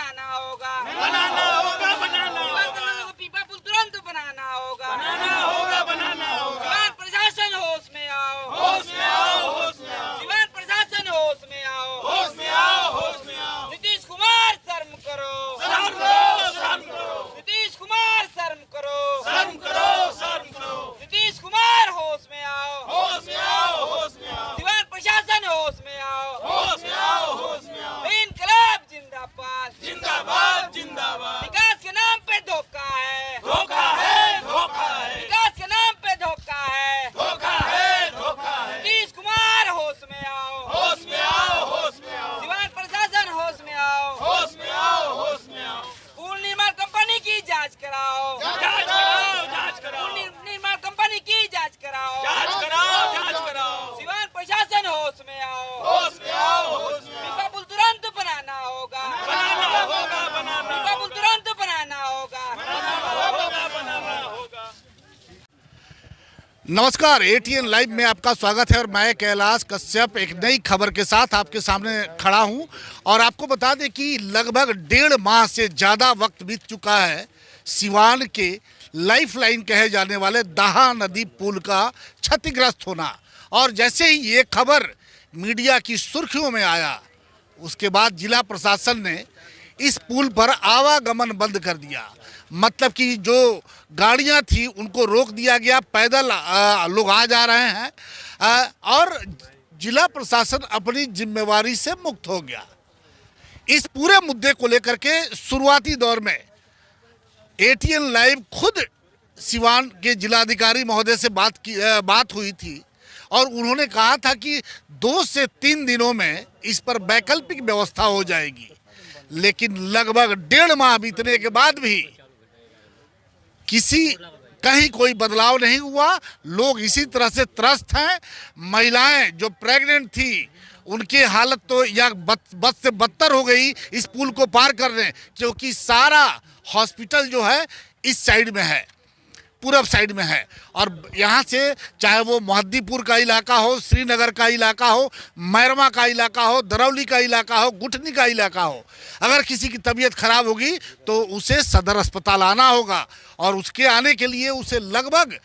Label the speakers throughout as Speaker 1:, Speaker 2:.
Speaker 1: बनाना होगा,
Speaker 2: बनाना होगा, बनाना होगा,
Speaker 1: पीपा पुल तुरंत बनाना होगा,
Speaker 2: बनाना होगा, बनाना होगा।
Speaker 1: सिवान प्रशासन होश में आओ,
Speaker 2: होश में आओ, होश में आओ,
Speaker 1: सिवान प्रशासन होश में आओ,
Speaker 2: होश में आओ, होश में आओ।
Speaker 1: नीतीश कुमार शर्म करो,
Speaker 2: शर्म करो, शर्म करो,
Speaker 1: नीतीश कुमार शर्म करो,
Speaker 2: शर्म करो, शर्म करो।
Speaker 1: नीतीश कुमार होश में आओ,
Speaker 2: होश में आओ, होश में आओ,
Speaker 1: सिवान प्रशासन होश में आओ,
Speaker 2: होश में आओ, होश में आओ।
Speaker 1: इनकलाब जिंदाबाद,
Speaker 2: जिंदाबाद, जिंदाबाद।
Speaker 1: विकास के नाम पे धोखा है,
Speaker 2: धोखा है, धोखा है,
Speaker 1: विकास के नाम पे धोखा है,
Speaker 2: धोखा है, धोखा है।
Speaker 1: नीतीश कुमार होश में आओ,
Speaker 2: होश में आओ, होश में आओ,
Speaker 1: सिवान प्रशासन होश में आओ,
Speaker 2: होश में आओ, होश में आओ।
Speaker 1: पुल निर्माण कंपनी की जांच कराओ,
Speaker 2: जांच कराओ, जांच कराओ,
Speaker 1: पुल निर्माण कंपनी की जांच कराओ,
Speaker 2: जांच कराओ, जांच कराओ।
Speaker 1: सिवान प्रशासन होश में आओ,
Speaker 2: होश में आओ, होश में आओ।
Speaker 1: पीपा पुल तुरंत बनाना होगा,
Speaker 2: बनाना होगा, बनाना
Speaker 1: पीपा पुल तुरंत बनाना होगा।
Speaker 2: होगा, बनाना होगा।
Speaker 3: नमस्कार, एटीएन लाइव में आपका स्वागत है और मैं कैलाश कश्यप एक नई खबर के साथ आपके सामने खड़ा हूं। और आपको बता दें कि लगभग 1.5 माह से ज़्यादा वक्त बीत चुका है सिवान के लाइफलाइन कहे जाने वाले दाहा नदी पुल का क्षतिग्रस्त होना। और जैसे ही ये खबर मीडिया की सुर्खियों में आया, उसके बाद जिला प्रशासन ने इस पुल पर आवागमन बंद कर दिया। मतलब कि जो गाड़ियां थी उनको रोक दिया गया, पैदल लोग आ जा रहे हैं और जिला प्रशासन अपनी जिम्मेवारी से मुक्त हो गया। इस पूरे मुद्दे को लेकर के शुरुआती दौर में एटीएन लाइव खुद सिवान के जिलाधिकारी महोदय से बात हुई थी और उन्होंने कहा था कि 2 से 3 दिनों में इस पर वैकल्पिक व्यवस्था हो जाएगी। लेकिन लगभग 1.5 माह बीतने के बाद भी कहीं कोई बदलाव नहीं हुआ। लोग इसी तरह से त्रस्त हैं। महिलाएं जो प्रेग्नेंट थी उनकी हालत तो या बद से बदतर हो गई इस पुल को पार करने, क्योंकि सारा हॉस्पिटल जो है इस साइड में है, पूरब साइड में है। और यहाँ से चाहे वो मोहद्दीपुर का इलाका हो, श्रीनगर का इलाका हो, मैरमा का इलाका हो, दरौली का इलाका हो, गुठनी का इलाका हो, अगर किसी की तबीयत खराब होगी तो उसे सदर अस्पताल आना होगा। और उसके आने के लिए उसे लगभग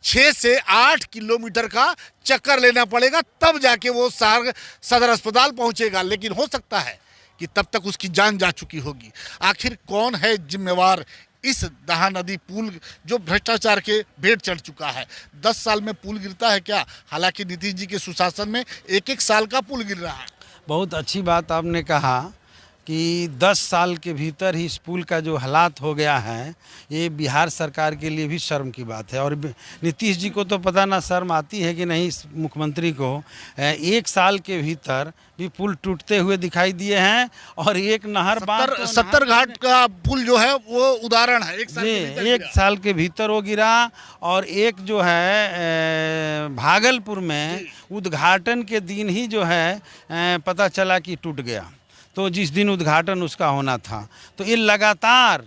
Speaker 3: 6 से 8 किलोमीटर का चक्कर लेना पड़ेगा, तब जाके वो सदर अस्पताल पहुँचेगा। लेकिन हो सकता है कि तब तक उसकी जान जा चुकी होगी। आखिर कौन है जिम्मेवार इस दाहा नदी पुल जो भ्रष्टाचार के भेंट चढ़ चुका है? 10 साल में पुल गिरता है क्या? हालांकि नीतीश जी के सुशासन में 1-1 साल का पुल गिर रहा है।
Speaker 4: बहुत अच्छी बात आपने कहा कि 10 साल के भीतर ही इस पुल का जो हालात हो गया है, ये बिहार सरकार के लिए भी शर्म की बात है। और नीतीश जी को तो पता ना शर्म आती है कि नहीं, इस मुख्यमंत्री को 1 साल के भीतर भी पुल टूटते हुए दिखाई दिए हैं। और एक नहर
Speaker 3: 70 घाट का पुल जो है वो उदाहरण है।
Speaker 4: 1 साल के भीतर वो गिरा। और एक जो है भागलपुर में उद्घाटन के दिन ही जो है पता चला कि टूट गया, तो जिस दिन उद्घाटन उसका होना था। तो ये लगातार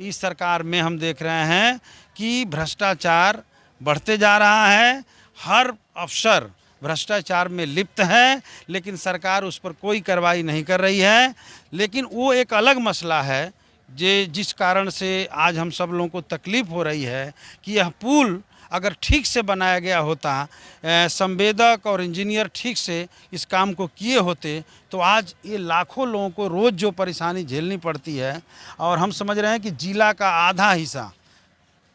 Speaker 4: इस सरकार में हम देख रहे हैं कि भ्रष्टाचार बढ़ते जा रहा है। हर अफसर भ्रष्टाचार में लिप्त है, लेकिन सरकार उस पर कोई कार्रवाई नहीं कर रही है। लेकिन वो एक अलग मसला है जिस कारण से आज हम सब लोगों को तकलीफ़ हो रही है कि यह पुल अगर ठीक से बनाया गया होता, संवेदक और इंजीनियर ठीक से इस काम को किए होते, तो आज ये लाखों लोगों को रोज़ जो परेशानी झेलनी पड़ती है। और हम समझ रहे हैं कि जिला का आधा हिस्सा,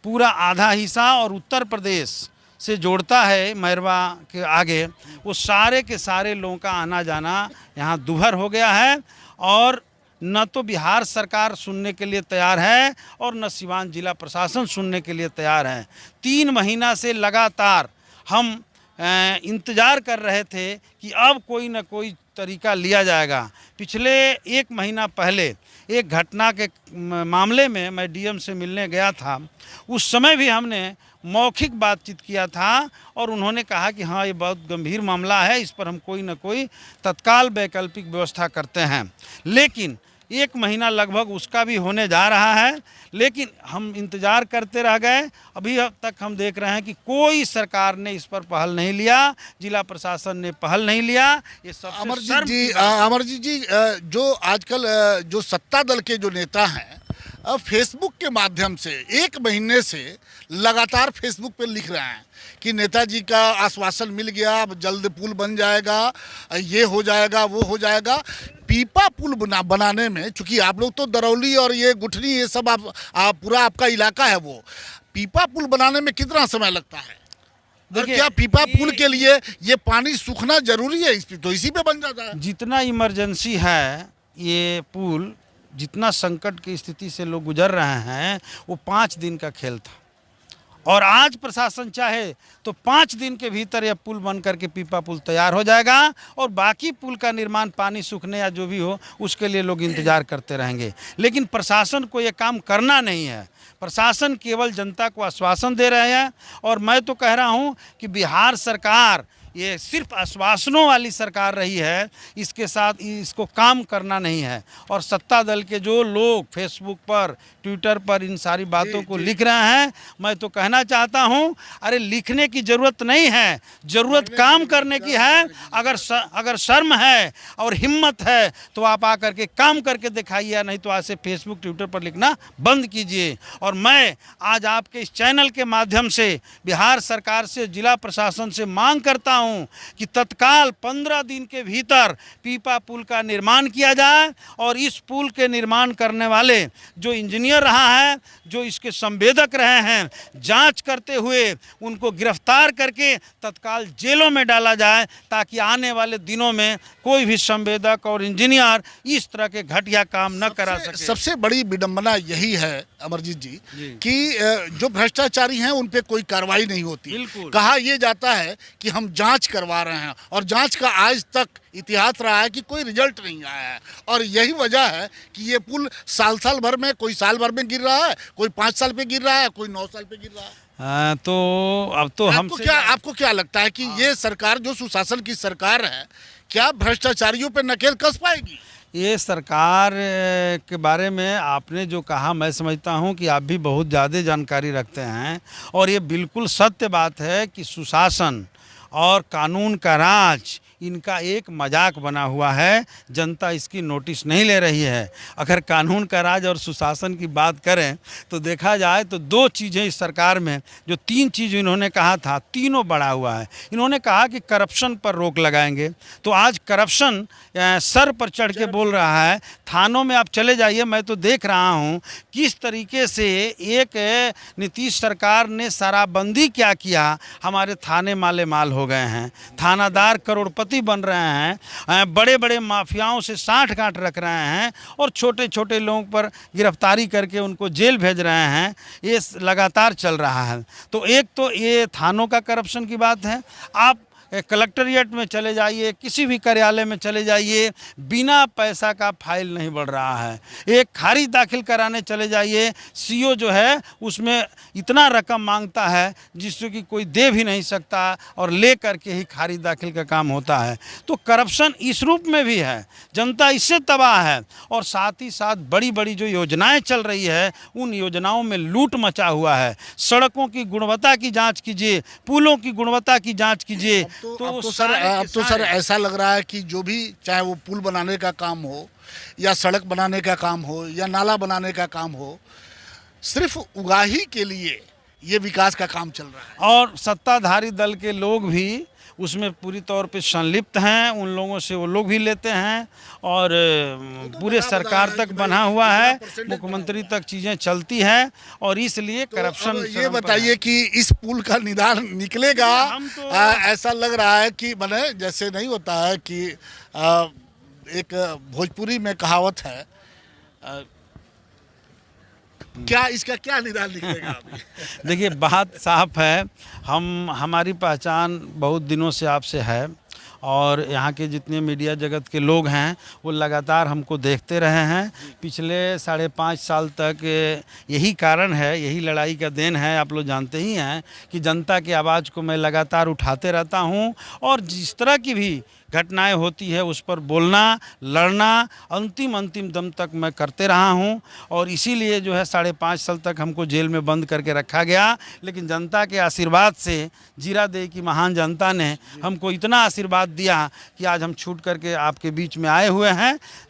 Speaker 4: पूरा आधा हिस्सा और उत्तर प्रदेश से जोड़ता है मैरवा के आगे, वो सारे के सारे लोगों का आना जाना यहाँ दुभर हो गया है। और न तो बिहार सरकार सुनने के लिए तैयार है और न सिवान जिला प्रशासन सुनने के लिए तैयार है। 3 महीना से लगातार हम इंतज़ार कर रहे थे कि अब कोई न कोई तरीका लिया जाएगा। पिछले 1 महीना पहले एक घटना के मामले में मैं डीएम से मिलने गया था। उस समय भी हमने मौखिक बातचीत किया था और उन्होंने कहा कि हाँ, ये बहुत गंभीर मामला है, इस पर हम कोई न कोई तत्काल वैकल्पिक व्यवस्था करते हैं। लेकिन 1 महीना लगभग उसका भी होने जा रहा है, लेकिन हम इंतज़ार करते रह गए। अभी अब तक हम देख रहे हैं कि कोई सरकार ने इस पर पहल नहीं लिया, जिला प्रशासन ने पहल नहीं लिया। ये सबसे
Speaker 3: अमरजीत जी, जो आजकल जो सत्ता दल के जो नेता हैं, फेसबुक के माध्यम से 1 महीने से लगातार फेसबुक पे लिख रहे हैं कि नेताजी का आश्वासन मिल गया, अब जल्द पुल बन जाएगा, ये हो जाएगा, वो हो जाएगा। पीपा पुल बनाने में, चूंकि आप लोग तो दरौली और ये गुठनी ये सब आप पूरा आपका इलाका है, वो पीपा पुल बनाने में कितना समय लगता है? और क्या पीपा पुल के लिए ये पानी सूखना जरूरी है? तो इसी पे बन जाता है।
Speaker 4: जितना इमरजेंसी है, ये पुल जितना संकट की स्थिति से लोग गुजर रहे हैं, वो 5 दिन का खेल था। और आज प्रशासन चाहे तो 5 दिन के भीतर यह पुल बन करके पीपा पुल तैयार हो जाएगा, और बाकी पुल का निर्माण पानी सूखने या जो भी हो उसके लिए लोग इंतज़ार करते रहेंगे। लेकिन प्रशासन को ये काम करना नहीं है। प्रशासन केवल जनता को आश्वासन दे रहे हैं, और मैं तो कह रहा हूँ कि बिहार सरकार ये सिर्फ आश्वासनों वाली सरकार रही है, इसके साथ इसको काम करना नहीं है। और सत्ता दल के जो लोग फेसबुक पर, ट्विटर पर इन सारी बातों को लिख रहे हैं, मैं तो कहना चाहता हूं, अरे लिखने की ज़रूरत नहीं है, ज़रूरत काम करने की है। अगर शर्म है और हिम्मत है तो आप आकर के काम करके दिखाइए, नहीं तो आज से फेसबुक, ट्विटर पर लिखना बंद कीजिए। और मैं आज आपके इस चैनल के माध्यम से बिहार सरकार से, जिला प्रशासन से मांग करता हूं कि तत्काल 15 दिन के भीतर पीपा पुल का निर्माण किया जाए, और इस पुल के निर्माण करने वाले जो इंजीनियर रहा है, जो इसके संवेदक रहे हैं, जांच करते हुए उनको गिरफ्तार करके तत्काल जेलों में डाला जाए, ताकि आने वाले दिनों में कोई भी संवेदक और इंजीनियर इस तरह के घटिया काम न करा सके।
Speaker 3: सबसे बड़ी विडंबना यही है अमरजीत जी कि जो भ्रष्टाचारी हैं उन पे कोई कार्रवाई नहीं होती।
Speaker 4: बिल्कुल।
Speaker 3: कहा यह जाता है कि हम जांच करवा रहे हैं, और जांच का आज तक इतिहास रहा है कि कोई रिजल्ट नहीं आया है। और यही वजह है कि ये पुल साल भर में, कोई साल भर में गिर रहा है, कोई 5 साल पे गिर रहा है, कोई 9 साल पे गिर रहा है।
Speaker 4: तो अब तो
Speaker 3: आपको क्या लगता है कि ये सरकार जो सुशासन की सरकार है, क्या भ्रष्टाचारियों पे नकेल कस पाएगी?
Speaker 4: ये सरकार के बारे में आपने जो कहा, मैं समझता हूँ कि आप भी बहुत ज़्यादा जानकारी रखते हैं, और ये बिल्कुल सत्य बात है कि सुशासन और कानून का राज इनका एक मजाक बना हुआ है। जनता इसकी नोटिस नहीं ले रही है। अगर कानून का राज और सुशासन की बात करें तो देखा जाए तो 2 चीज़ें इस सरकार में, जो 3 चीज़ इन्होंने कहा था, तीनों बढ़ा हुआ है। इन्होंने कहा कि करप्शन पर रोक लगाएंगे, तो आज करप्शन सर पर चढ़ के बोल रहा है। थानों में आप चले जाइए, मैं तो देख रहा हूँ किस तरीके से एक नीतीश सरकार ने शराबबंदी क्या किया, हमारे थाने माले माल हो गए हैं। थानादार करोड़पति बन रहे हैं, बड़े बड़े माफियाओं से साठ-गांठ रख रहे हैं, और छोटे छोटे लोगों पर गिरफ्तारी करके उनको जेल भेज रहे हैं। ये लगातार चल रहा है। तो एक तो ये थानों का करप्शन की बात है। आप कलेक्ट्रेट में चले जाइए, किसी भी कार्यालय में चले जाइए, बिना पैसा का फाइल नहीं बढ़ रहा है। एक खारिज दाखिल कराने चले जाइए, सीओ जो है उसमें इतना रकम मांगता है जिससे कि कोई दे भी नहीं सकता, और ले करके ही खारिज दाखिल का काम होता है। तो करप्शन इस रूप में भी है, जनता इससे तबाह है। और साथ ही साथ बड़ी बड़ी जो योजनाएं चल रही है, उन योजनाओं में लूट मचा हुआ है। सड़कों की गुणवत्ता की जाँच कीजिए, पुलों की गुणवत्ता की जाँच कीजिए।
Speaker 3: अब तो सर ऐसा लग रहा है कि जो भी, चाहे वो पुल बनाने का काम हो, या सड़क बनाने का काम हो, या नाला बनाने का काम हो, सिर्फ उगाही के लिए ये विकास का काम चल रहा है।
Speaker 4: और सत्ताधारी दल के लोग भी उसमें पूरी तौर पे संलिप्त हैं। उन लोगों से वो लोग भी लेते हैं, और पूरे सरकार तक बना हुआ है, मुख्यमंत्री तक चीज़ें चलती हैं, और इसलिए करप्शन।
Speaker 3: ये बताइए कि इस पुल का निदान निकलेगा? ऐसा लग रहा है कि माने जैसे नहीं होता है कि एक भोजपुरी में कहावत है, क्या इसका क्या निदान निकलेगा अभी?
Speaker 4: देखिए, बात साफ है। हमारी पहचान बहुत दिनों से आपसे है, और यहाँ के जितने मीडिया जगत के लोग हैं वो लगातार हमको देखते रहे हैं। पिछले 5.5 साल तक यही कारण है, यही लड़ाई का देन है। आप लोग जानते ही हैं कि जनता की आवाज़ को मैं लगातार उठाते रहता हूँ, और जिस तरह की भी घटनाएं होती है उस पर बोलना, लड़ना अंतिम दम तक मैं करते रहा हूं। और इसीलिए जो है 5.5 साल तक हमको जेल में बंद करके रखा गया। लेकिन जनता के आशीर्वाद से, जीरादेई की महान जनता ने हमको इतना आशीर्वाद दिया कि आज हम छूट करके आपके बीच में आए हुए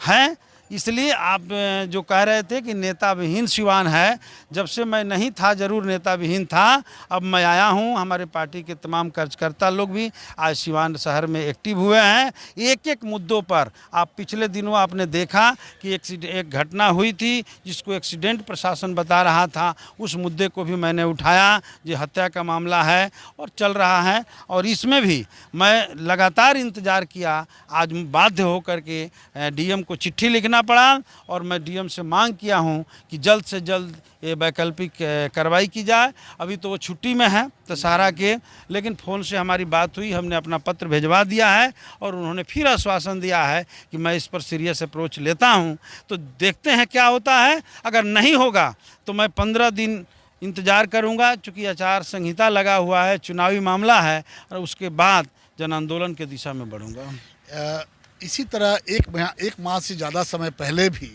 Speaker 4: हैं। इसलिए आप जो कह रहे थे कि नेता विहीन सिवान है, जब से मैं नहीं था ज़रूर नेता विहीन था, अब मैं आया हूं। हमारे पार्टी के तमाम कार्यकर्ता लोग भी आज सिवान शहर में एक्टिव हुए हैं। एक एक मुद्दों पर आप पिछले दिनों आपने देखा कि एक घटना हुई थी जिसको एक्सीडेंट प्रशासन बता रहा था, उस मुद्दे को भी मैंने उठाया। जो हत्या का मामला है और चल रहा है, और इसमें भी मैं लगातार इंतज़ार किया। आज बाध्य होकर के डीएम को चिट्ठी लिखना पड़ा और मैं डीएम से मांग किया हूं कि जल्द से जल्द ये वैकल्पिक कार्रवाई की जाए। अभी तो वो छुट्टी में है दशहरा के, लेकिन फ़ोन से हमारी बात हुई, हमने अपना पत्र भिजवा दिया है और उन्होंने फिर आश्वासन दिया है कि मैं इस पर सीरियस अप्रोच लेता हूं। तो देखते हैं क्या होता है। अगर नहीं होगा तो मैं 15 दिन इंतज़ार करूंगा, चूँकि आचार संहिता लगा हुआ है, चुनावी मामला है, और उसके बाद जन आंदोलन के दिशा में बढ़ूंगा।
Speaker 3: इसी तरह एक माह से ज़्यादा समय पहले भी,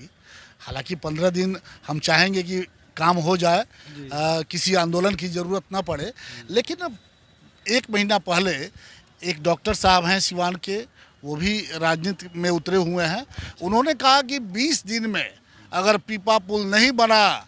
Speaker 3: हालांकि 15 दिन हम चाहेंगे कि काम हो जाए, किसी आंदोलन की ज़रूरत ना पड़े, लेकिन 1 महीना पहले एक डॉक्टर साहब हैं सिवान के, वो भी राजनीति में उतरे हुए हैं। उन्होंने कहा कि 20 दिन में अगर पीपा पुल नहीं बना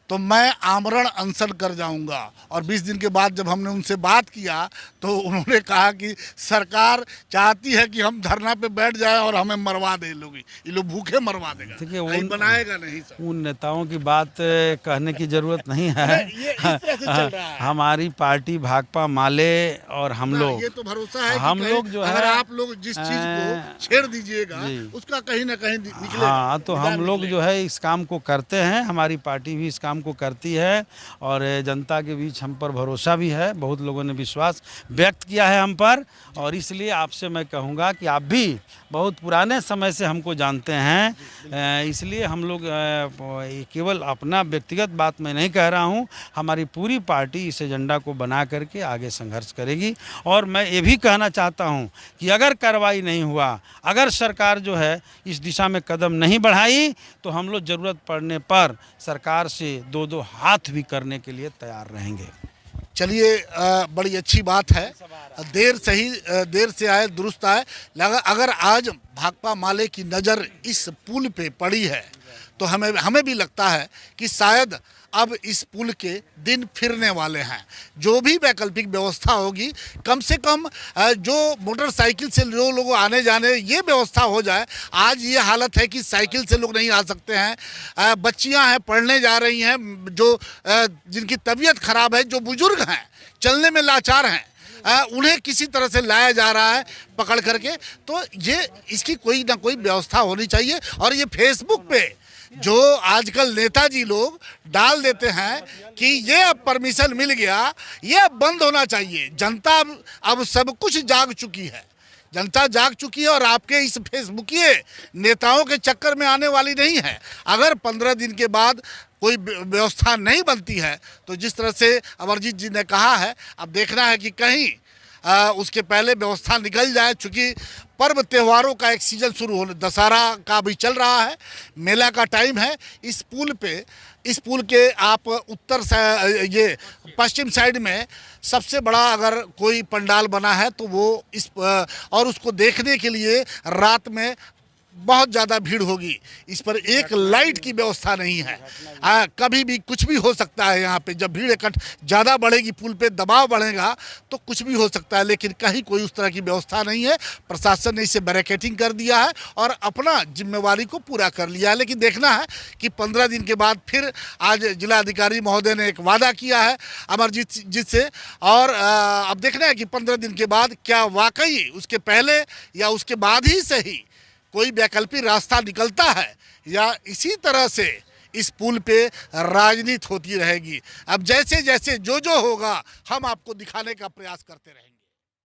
Speaker 3: तो मैं आमरण अनशन कर जाऊंगा। और 20 दिन के बाद जब हमने उनसे बात किया तो उन्होंने कहा कि सरकार चाहती है कि हम धरना पे बैठ जाएं और हमें मरवा दे, ये लोग भूखे मरवा देगा,
Speaker 4: देखिए
Speaker 3: बनाएगा नहीं सर।
Speaker 4: उन नेताओं की बात कहने की ज़रूरत नहीं है।
Speaker 3: ये इस तरह से चल रहा है।
Speaker 4: हमारी पार्टी भाकपा माले और हम लोग,
Speaker 3: ये तो भरोसा है
Speaker 4: हम
Speaker 3: कि
Speaker 4: लोग जो है,
Speaker 3: अगर आप लोग जिस चीज को छेड़ दीजिएगा उसका कहीं ना कहीं निकलेगा।
Speaker 4: हाँ, तो हम लोग जो है इस काम को करते हैं, हमारी पार्टी भी इस काम को करती है और जनता के बीच हम पर भरोसा भी है। बहुत लोगों ने विश्वास व्यक्त किया है हम पर, और इसलिए आपसे मैं कहूँगा कि आप भी बहुत पुराने समय से हमको जानते हैं, इसलिए हम लोग केवल अपना व्यक्तिगत बात मैं नहीं कह रहा हूँ, हमारी पूरी पार्टी इस एजेंडा को बना करके आगे संघर्ष करेगी। और मैं ये भी कहना चाहता हूँ कि अगर कार्रवाई नहीं हुआ, अगर सरकार जो है इस दिशा में कदम नहीं बढ़ाई, तो हम लोग ज़रूरत पड़ने पर सरकार से 2-2 हाथ भी करने के लिए तैयार रहेंगे।
Speaker 3: चलिए, बड़ी अच्छी बात है, देर से आए दुरुस्त आए। अगर आज भाकपा माले की नज़र इस पुल पे पड़ी है तो हमें भी लगता है कि शायद अब इस पुल के दिन फिरने वाले हैं। जो भी वैकल्पिक व्यवस्था होगी, कम से कम जो मोटरसाइकिल से जो लोग आने जाने ये व्यवस्था हो जाए। आज ये हालत है कि साइकिल से लोग नहीं आ सकते हैं, बच्चियां हैं पढ़ने जा रही हैं, जो जिनकी तबीयत खराब है, जो बुजुर्ग हैं, चलने में लाचार हैं, उन्हें किसी तरह से लाया जा रहा है पकड़ करके। तो ये इसकी कोई ना कोई व्यवस्था होनी चाहिए। और ये फेसबुक पे जो आजकल नेताजी लोग डाल देते हैं कि ये अब परमिशन मिल गया, ये अब बंद होना चाहिए। जनता अब सब कुछ जाग चुकी है, जनता जाग चुकी है और आपके इस फेसबुकिए नेताओं के चक्कर में आने वाली नहीं है। अगर 15 दिन के बाद कोई व्यवस्था नहीं बनती है तो जिस तरह से अमरजीत जी ने कहा है, अब देखना है कि कहीं उसके पहले व्यवस्था निकल जाए। चूँकि पर्व त्योहारों का एक सीजन शुरू होने, दशहरा का भी चल रहा है, मेला का टाइम है। इस पुल के आप ये पश्चिम साइड में सबसे बड़ा अगर कोई पंडाल बना है तो वो और उसको देखने के लिए रात में बहुत ज़्यादा भीड़ होगी। इस पर एक लाइट की व्यवस्था नहीं है, कभी भी कुछ भी हो सकता है। यहाँ पे जब भीड़ ज़्यादा बढ़ेगी, पुल पे दबाव बढ़ेगा तो कुछ भी हो सकता है, लेकिन कहीं कोई उस तरह की व्यवस्था नहीं है। प्रशासन ने इसे बैरिकेडिंग कर दिया है और अपना जिम्मेवारी को पूरा कर लिया है। लेकिन देखना है कि 15 दिन के बाद फिर आज जिलाधिकारी महोदय ने एक वादा किया है अमरजीत जी से, और अब देखना है कि 15 दिन के बाद क्या वाकई उसके पहले या उसके बाद ही सही कोई वैकल्पिक रास्ता निकलता है, या इसी तरह से इस पुल पे राजनीति होती रहेगी। अब जैसे जैसे जो होगा हम आपको दिखाने का प्रयास करते रहेंगे।